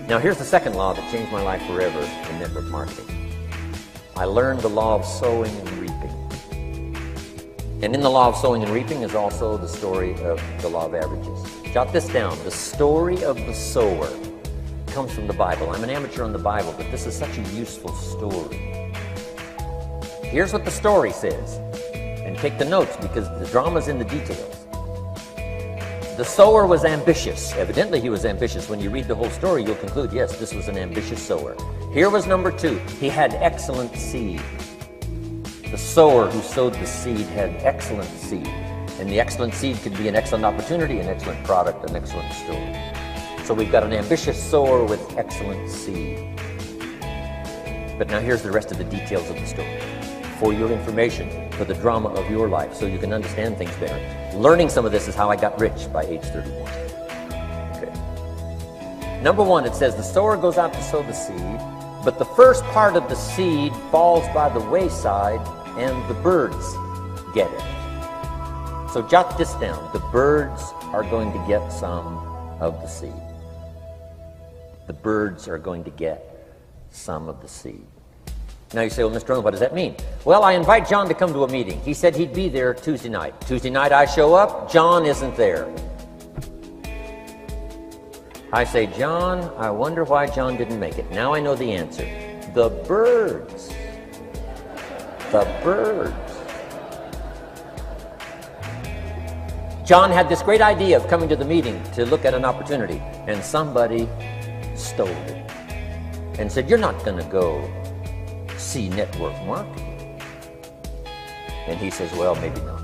Now here's the second law that changed my life forever in network marketing. I learned the law of sowing and reaping. And in the law of sowing and reaping is also the story of the law of averages. Jot this down. The story of the sower comes from the Bible. I'm an amateur on the Bible, but this is such a useful story. Here's what the story says. And take the notes because the drama's in the details. The sower was ambitious. Evidently he was ambitious. When you read the whole story, you'll conclude, yes, this was an ambitious sower. Here was number two. He had excellent seed. The sower who sowed the seed had excellent seed. And the excellent seed could be an excellent opportunity, an excellent product, an excellent story. So we've got an ambitious sower with excellent seed. But now here's the rest of the details of the story. For your information, for the drama of your life, so you can understand things better. Learning some of this is how I got rich by age 31. Okay. Number one, it says the sower goes out to sow the seed, but the first part of the seed falls by the wayside and the birds get it. So jot this down. The birds are going to get some of the seed. The birds are going to get some of the seed. Now you say, well, Mr. Rohn, what does that mean? Well, I invite John to come to a meeting. He said he'd be there Tuesday night. Tuesday night I show up, John isn't there. I say, John, I wonder why John didn't make it. Now I know the answer. The birds. The birds. John had this great idea of coming to the meeting to look at an opportunity, and somebody stole it and said, you're not going to go see network marketing. And he says, well, maybe not.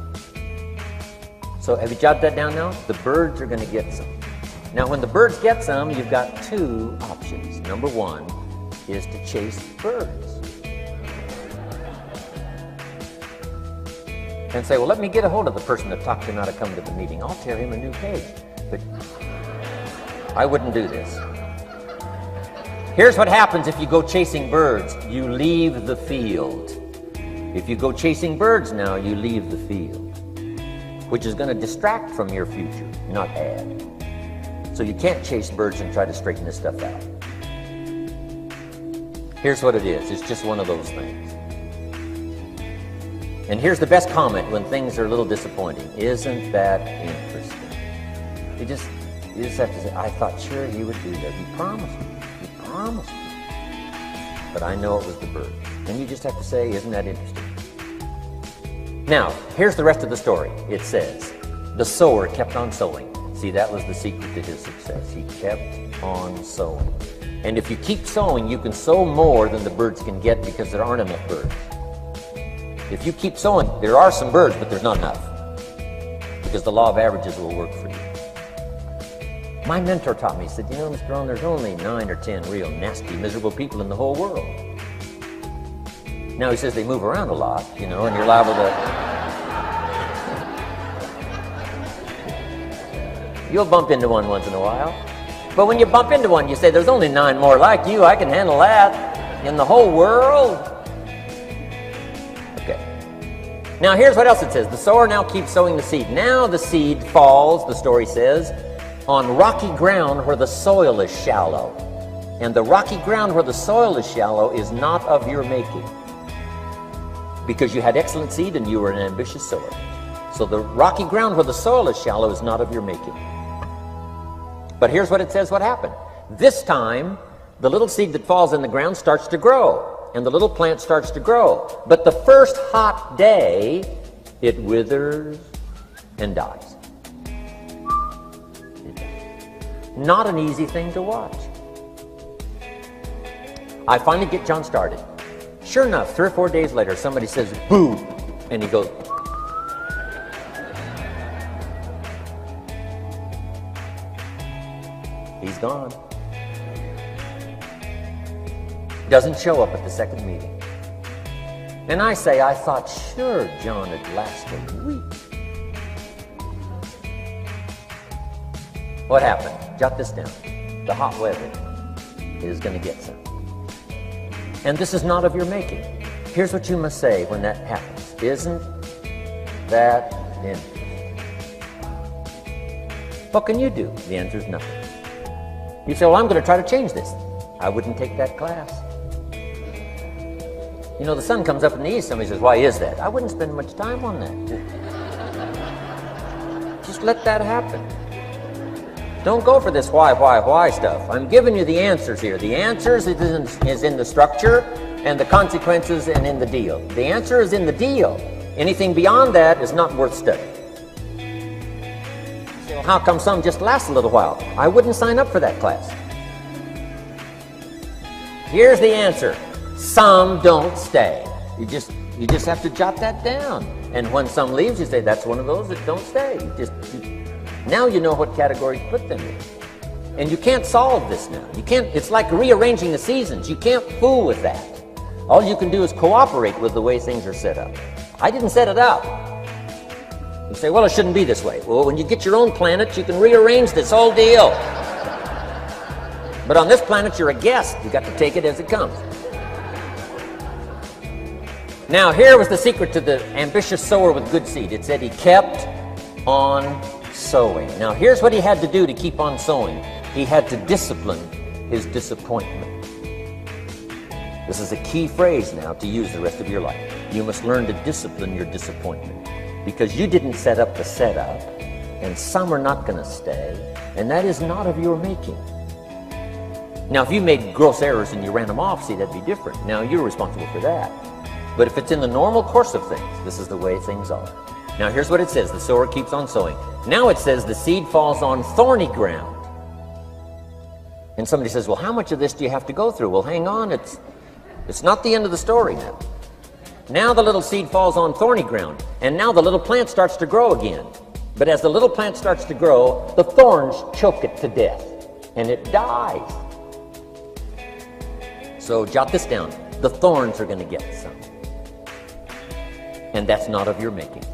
So have you jotted that down now? The birds are going to get some. Now when the birds get some, you've got two options. Number one is to chase birds. And say, well, let me get a hold of the person that talked him out of coming to the meeting. I'll tear him a new page. But I wouldn't do this. Here's what happens if you go chasing birds. You leave the field. If you go chasing birds now, you leave the field, which is going to distract from your future, not add. So you can't chase birds and try to straighten this stuff out. Here's what it is. It's just one of those things. And here's the best comment when things are a little disappointing. Isn't that interesting? You just have to say, I thought sure he would do that. He promised me. Promised me. But I know it was the bird. And you just have to say, isn't that interesting? Now, here's the rest of the story. It says, the sower kept on sowing. See, that was the secret to his success. He kept on sowing. And if you keep sowing, you can sow more than the birds can get because there aren't enough birds. If you keep sowing, there are some birds, but there's not enough. Because the law of averages will work for you. My mentor taught me, he said, you know, Mr. Rohn, there's only 9 or 10 real nasty, miserable people in the whole world. Now he says they move around a lot, you know, and you're liable to... You'll bump into one once in a while. But when you bump into one, you say, there's only 9 more like you. I can handle that in the whole world. Okay. Now here's what else it says. The sower now keeps sowing the seed. Now the seed falls, the story says, on rocky ground where the soil is shallow. And the rocky ground where the soil is shallow is not of your making. Because you had excellent seed and you were an ambitious sower. So the rocky ground where the soil is shallow is not of your making. But here's what it says what happened. This time, the little seed that falls in the ground starts to grow. And the little plant starts to grow. But the first hot day, it withers and dies. Not an easy thing to watch. I finally get John started. Sure enough, 3 or 4 days later, somebody says, boo! And he goes, he's gone. Doesn't show up at the second meeting. And I say, I thought sure John had lasted a week. What happened? Jot this down. The hot weather is going to get some. And this is not of your making. Here's what you must say when that happens. Isn't that interesting? What can you do? The answer is nothing. You say, well, I'm going to try to change this. I wouldn't take that class. You know, the sun comes up in the east. Somebody says, why is that? I wouldn't spend much time on that. Just let that happen. Don't go for this why stuff. I'm giving you the answers here. The answers is in the structure, and the consequences and in the deal. The answer is in the deal. Anything beyond that is not worth studying. So how come some just last a little while? I wouldn't sign up for that class. Here's the answer. Some don't stay. You just have to jot that down. And when some leaves, you say, that's one of those that don't stay. Now you know what category to put them in. And you can't solve this now. You can't, it's like rearranging the seasons. You can't fool with that. All you can do is cooperate with the way things are set up. I didn't set it up. You say, well, it shouldn't be this way. Well, when you get your own planet, you can rearrange this whole deal. But on this planet, you're a guest. You got to take it as it comes. Now, here was the secret to the ambitious sower with good seed. It said he kept on sowing. Now, here's what he had to do to keep on sowing. He had to discipline his disappointment. This is a key phrase now to use the rest of your life. You must learn to discipline your disappointment, because you didn't set up the setup, and some are not going to stay, and that is not of your making. Now, if you made gross errors and you ran them off, see, that'd be different. Now, you're responsible for that. But if it's in the normal course of things, this is the way things are. Now, here's what it says. The sower keeps on sowing. Now it says the seed falls on thorny ground. And somebody says, well, how much of this do you have to go through? Well, hang on. It's not the end of the story now. Now the little seed falls on thorny ground, and now the little plant starts to grow again. But as the little plant starts to grow, the thorns choke it to death, and it dies. So jot this down. The thorns are going to get some. And that's not of your making.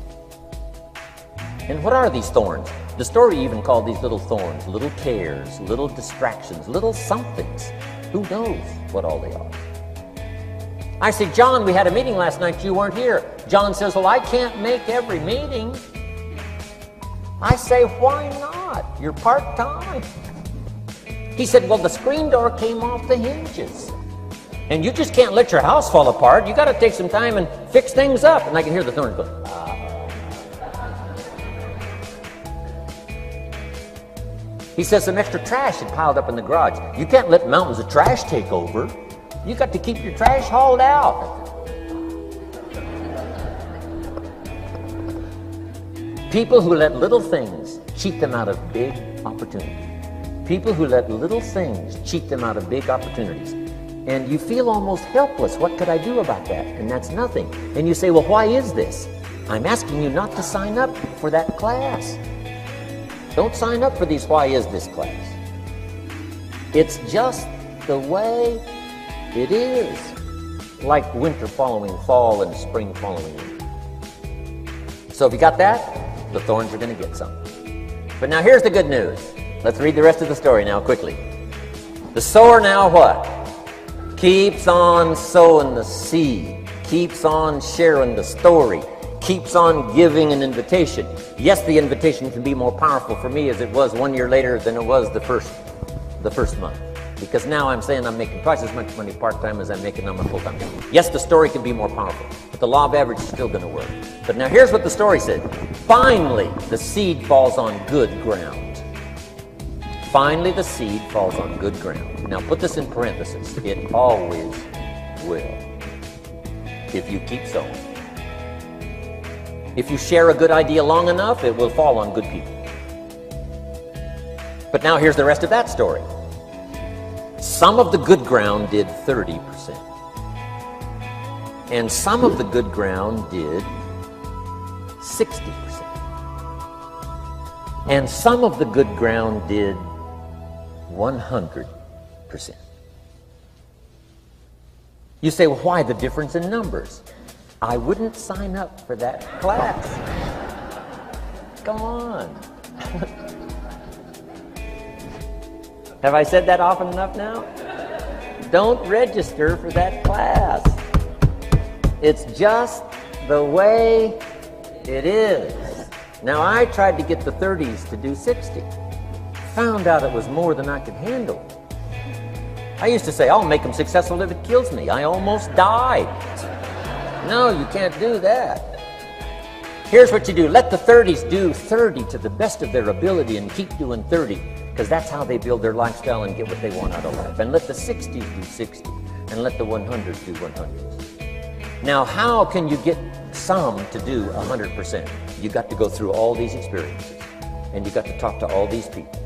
And what are these thorns? The story even called these little thorns, little cares, little distractions, little somethings. Who knows what all they are? I say, John, we had a meeting last night, you weren't here. John says, well, I can't make every meeting. I say, why not? You're part-time. He said, well, the screen door came off the hinges. And you just can't let your house fall apart. You got to take some time and fix things up. And I can hear the thorns going, He says some extra trash had piled up in the garage. You can't let mountains of trash take over. You got to keep your trash hauled out. People who let little things cheat them out of big opportunities. People who let little things cheat them out of big opportunities. And you feel almost helpless. What could I do about that? And that's nothing. And you say, well, why is this? I'm asking you not to sign up for that class. Don't sign up for these why is this class. It's just the way it is. Like winter following fall and spring following winter. So if you got that, the thorns are going to get some. But now here's the good news. Let's read the rest of the story now quickly. The sower now what? Keeps on sowing the seed. Keeps on sharing the story. Keeps on giving an invitation. Yes, the invitation can be more powerful for me as it was 1 year later than it was the first month. Because now I'm saying I'm making twice as much money part-time as I'm making on my full-time job. Yes, the story can be more powerful, but the law of average is still going to work. But now here's what the story said. Finally, the seed falls on good ground. Finally, the seed falls on good ground. Now put this in parentheses. It always will. If you keep sowing. If you share a good idea long enough, it will fall on good people. But now here's the rest of that story. Some of the good ground did 30%. And some of the good ground did 60%. And some of the good ground did 100%. You say, well, why the difference in numbers? I wouldn't sign up for that class. Go on. Have I said that often enough now? Don't register for that class. It's just the way it is. Now, I tried to get the 30s to do 60. found out it was more than I could handle. I used to say, I'll make them successful if it kills me. I almost died. No, you can't do that. Here's what you do. Let the 30s do 30 to the best of their ability and keep doing 30, because that's how they build their lifestyle and get what they want out of life. And let the 60s do 60, and let the 100s do 100s. Now, how can you get some to do 100%? You got to go through all these experiences, and you got to talk to all these people.